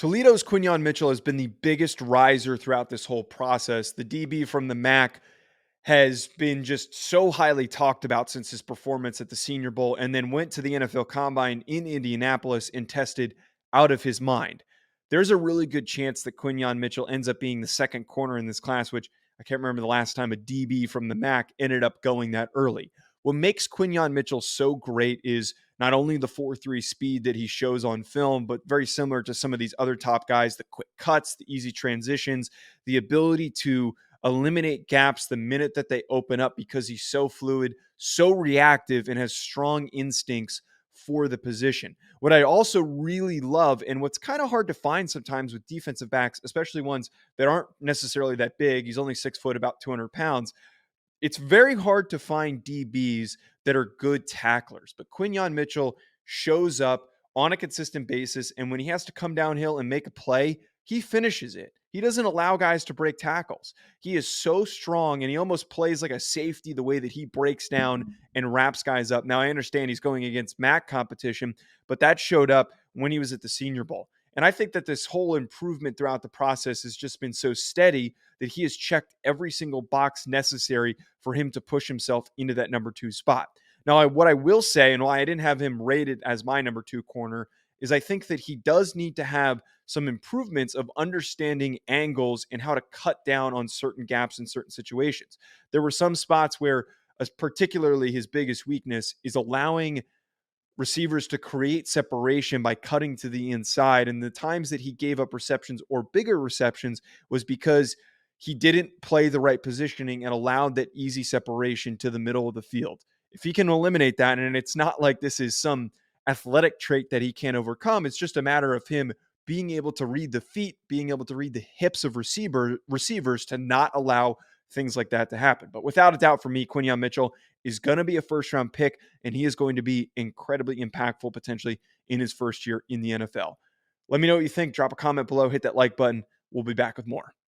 Toledo's Quinyon Mitchell has been the biggest riser throughout this whole process. The DB from the MAC has been just so highly talked about since his performance at the Senior Bowl, and then went to the NFL Combine in Indianapolis and tested out of his mind. There's a really good chance that Quinyon Mitchell ends up being the second corner in this class, which I can't remember the last time a DB from the MAC ended up going that early. What makes Quinyon Mitchell so great is not only the 4.3 speed that he shows on film, but very similar to some of these other top guys, the quick cuts, the easy transitions, the ability to eliminate gaps the minute that they open up because he's so fluid, so reactive, and has strong instincts for the position. What I also really love, and what's kind of hard to find sometimes with defensive backs, especially ones that aren't necessarily that big, he's only 6 foot, about 200 pounds. It's very hard to find DBs that are good tacklers, but Quinyon Mitchell shows up on a consistent basis, and when he has to come downhill and make a play, he finishes it. He doesn't allow guys to break tackles. He is so strong, and he almost plays like a safety the way that he breaks down and wraps guys up. Now, I understand he's going against MAC competition, but that showed up when he was at the Senior Bowl. And I think that this whole improvement throughout the process has just been so steady that he has checked every single box necessary for him to push himself into that number 2 spot. Now, what I will say, and why I didn't have him rated as my number 2 corner, is I think that he does need to have some improvements of understanding angles and how to cut down on certain gaps in certain situations. There were some spots where, particularly his biggest weakness is allowing receivers to create separation by cutting to the inside. And the times that he gave up receptions or bigger receptions was because he didn't play the right positioning and allowed that easy separation to the middle of the field. If he can eliminate that, and it's not like this is some athletic trait that he can't overcome, it's just a matter of him being able to read the feet, being able to read the hips of receivers to not allow things like that to happen. But without a doubt, for me, Quinyon Mitchell is going to be a first-round pick, and he is going to be incredibly impactful potentially in his first year in the NFL. Let me know what you think. Drop a comment below. Hit that like button. We'll be back with more.